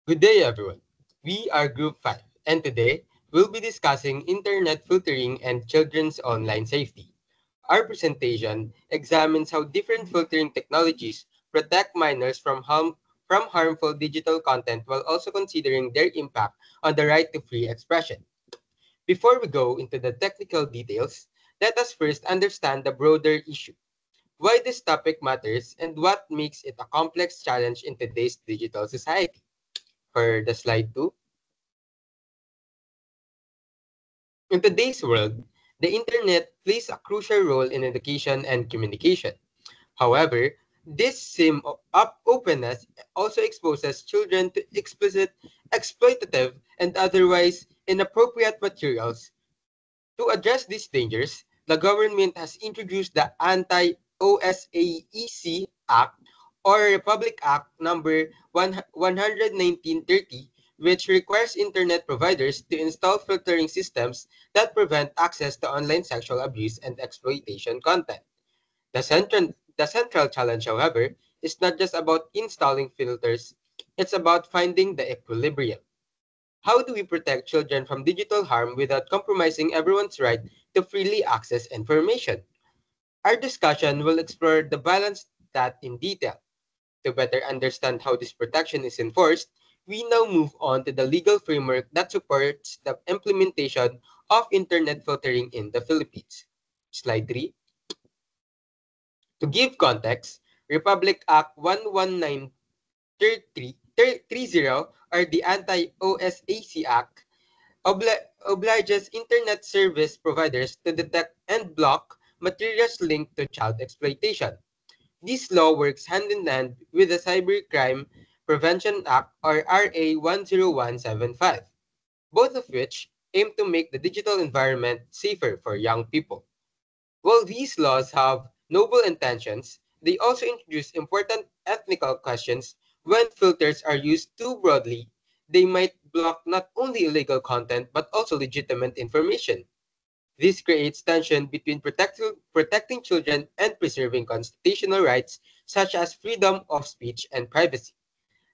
Good day, everyone. We are Group 5, and today we'll be discussing internet filtering and children's online safety. Our presentation examines how different filtering technologies protect minors from harmful digital content while also considering their impact on the right to free expression. Before we go into the technical details, let us first understand the broader issue, why this topic matters, and what makes it a complex challenge in today's digital society. For the slide 2, in today's world, the internet plays a crucial role in education and communication. However, this openness also exposes children to explicit, exploitative, and otherwise inappropriate materials. To address these dangers, the government has introduced the Anti-OSAEC Act or Republic Act number 11930, which requires internet providers to install filtering systems that prevent access to online sexual abuse and exploitation content. The central challenge, however, is not just about installing filters, it's about finding the equilibrium. How do we protect children from digital harm without compromising everyone's right to freely access information? Our discussion will explore the balance that in detail. To better understand how this protection is enforced, we now move on to the legal framework that supports the implementation of internet filtering in the Philippines. Slide 3. To give context, Republic Act 11930 or the Anti-OSAC Act obliges internet service providers to detect and block materials linked to child exploitation. This law works hand in hand with the Cybercrime Prevention Act or RA 10175, both of which aim to make the digital environment safer for young people. While these laws have noble intentions, they also introduce important ethical questions. When filters are used too broadly, they might block not only illegal content but also legitimate information. This creates tension between protecting children and preserving constitutional rights such as freedom of speech and privacy.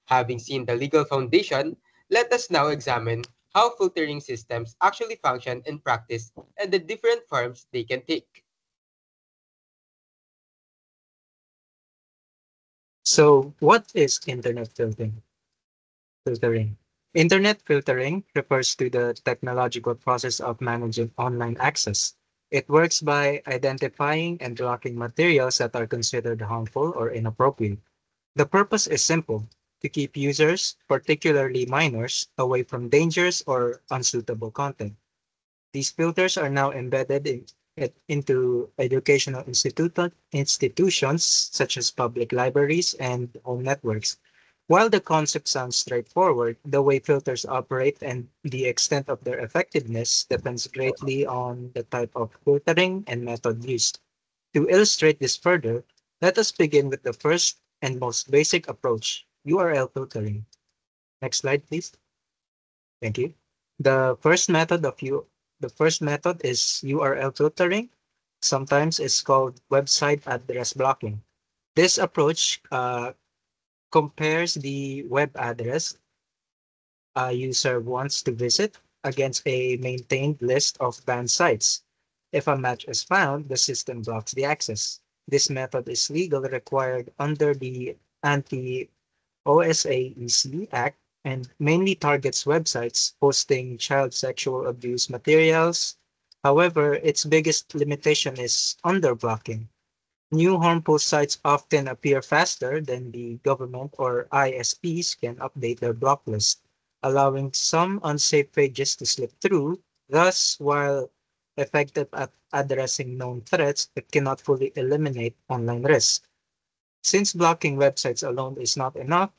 Having seen the legal foundation, let us now examine how filtering systems actually function in practice and the different forms they can take. So, what is internet filtering? Internet filtering refers to the technological process of managing online access. It works by identifying and blocking materials that are considered harmful or inappropriate. The purpose is simple: to keep users, particularly minors, away from dangerous or unsuitable content. These filters are now embedded into educational institutions such as public libraries and home networks. While the concept sounds straightforward, the way filters operate and the extent of their effectiveness depends greatly on the type of filtering and method used. To illustrate this further, let us begin with the first and most basic approach: URL filtering. Next slide, please. Thank you. The first method of you the first method is URL filtering. Sometimes it's called website address blocking. This approach compares the web address a user wants to visit against a maintained list of banned sites. If a match is found, the system blocks the access. This method is legally required under the Anti-OSAEC Act and mainly targets websites hosting child sexual abuse materials. However, its biggest limitation is underblocking. New harmful sites often appear faster than the government or ISPs can update their block list, allowing some unsafe pages to slip through. Thus, while effective at addressing known threats, it cannot fully eliminate online risk. Since blocking websites alone is not enough,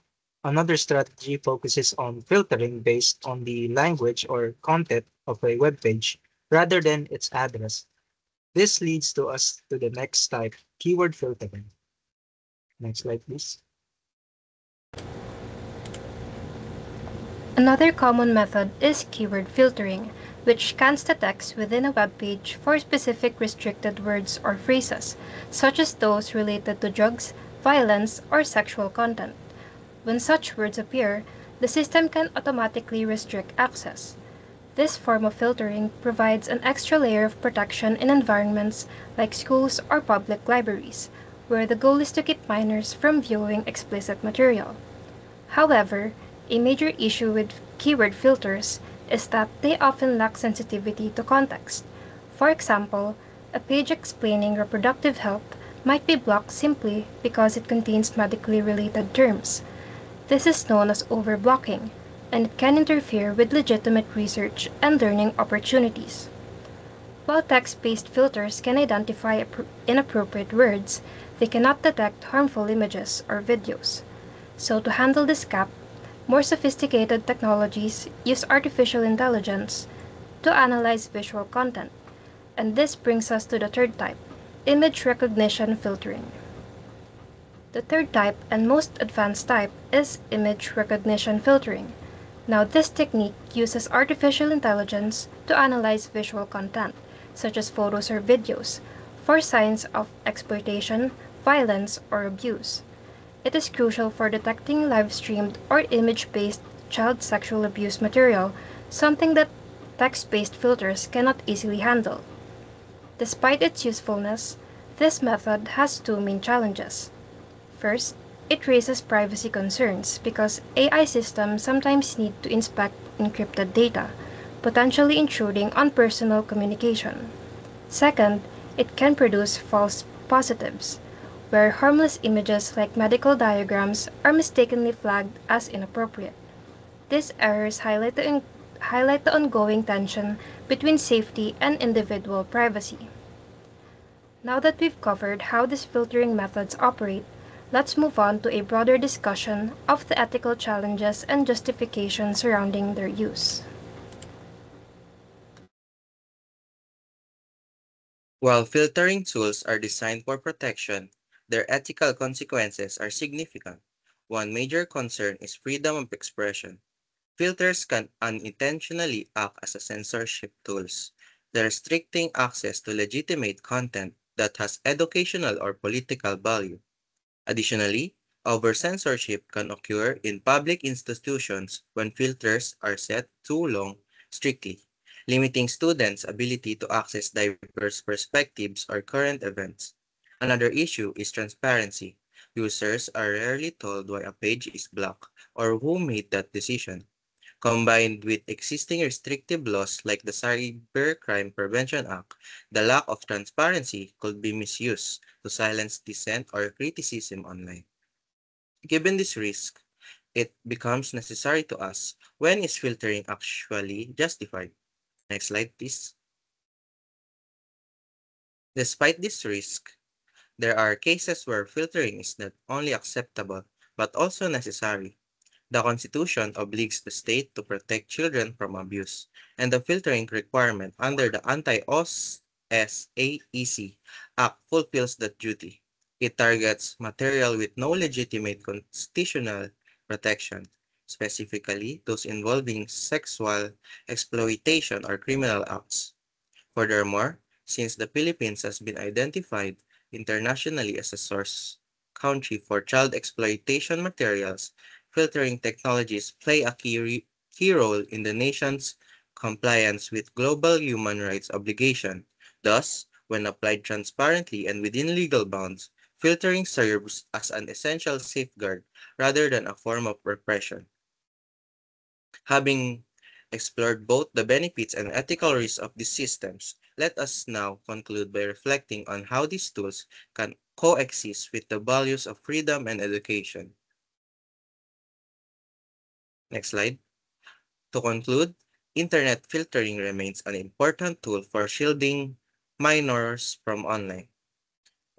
another strategy focuses on filtering based on the language or content of a web page rather than its address. This leads to us to the next type: keyword filtering. Next slide, please. Another common method is keyword filtering, which scans the text within a web page for specific restricted words or phrases, such as those related to drugs, violence, or sexual content. When such words appear, the system can automatically restrict access. This form of filtering provides an extra layer of protection in environments like schools or public libraries, where the goal is to keep minors from viewing explicit material. However, a major issue with keyword filters is that they often lack sensitivity to context. For example, a page explaining reproductive health might be blocked simply because it contains medically related terms. This is known as overblocking, and it can interfere with legitimate research and learning opportunities. While text-based filters can identify inappropriate words, they cannot detect harmful images or videos. So to handle this gap, more sophisticated technologies use artificial intelligence to analyze visual content. And this brings us to the third type, image recognition filtering. The third type and most advanced type is image recognition filtering. Now this technique uses artificial intelligence to analyze visual content, such as photos or videos, for signs of exploitation, violence, or abuse. It is crucial for detecting live-streamed or image-based child sexual abuse material, something that text-based filters cannot easily handle. Despite its usefulness, this method has two main challenges. First, it raises privacy concerns because AI systems sometimes need to inspect encrypted data, potentially intruding on personal communication. Second, it can produce false positives, where harmless images like medical diagrams are mistakenly flagged as inappropriate. These errors highlight the ongoing tension between safety and individual privacy. Now that we've covered how these filtering methods operate, let's move on to a broader discussion of the ethical challenges and justification surrounding their use. While filtering tools are designed for protection, their ethical consequences are significant. One major concern is freedom of expression. Filters can unintentionally act as a censorship tools, restricting access to legitimate content that has educational or political value. Additionally, over-censorship can occur in public institutions when filters are set too long strictly, limiting students' ability to access diverse perspectives or current events. Another issue is transparency. Users are rarely told why a page is blocked or who made that decision. Combined with existing restrictive laws like the Cybercrime Prevention Act, the lack of transparency could be misused to silence dissent or criticism online. Given this risk, it becomes necessary to ask, when is filtering actually justified? Next slide, please. Despite this risk, there are cases where filtering is not only acceptable but also necessary. The Constitution obliges the state to protect children from abuse, and the filtering requirement under the Anti-OSAEC Act fulfills that duty. It targets material with no legitimate constitutional protection, specifically those involving sexual exploitation or criminal acts. Furthermore, since the Philippines has been identified internationally as a source country for child exploitation materials, filtering technologies play a key role in the nation's compliance with global human rights obligation. Thus, when applied transparently and within legal bounds, filtering serves as an essential safeguard rather than a form of repression. Having explored both the benefits and ethical risks of these systems, let us now conclude by reflecting on how these tools can coexist with the values of freedom and education. Next slide. To conclude, internet filtering remains an important tool for shielding minors from online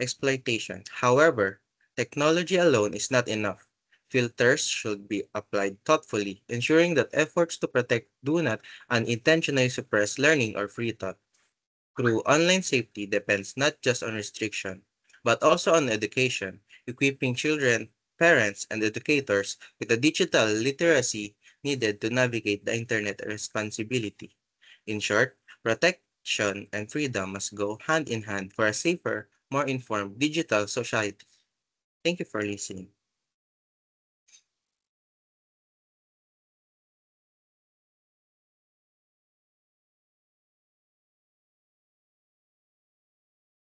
exploitation. However, technology alone is not enough. Filters should be applied thoughtfully, ensuring that efforts to protect do not unintentionally suppress learning or free thought. True online safety depends not just on restriction, but also on education, equipping children, parents, and educators with the digital literacy needed to navigate the internet responsibility. In short, protection and freedom must go hand in hand for a safer, more informed digital society. Thank you for listening.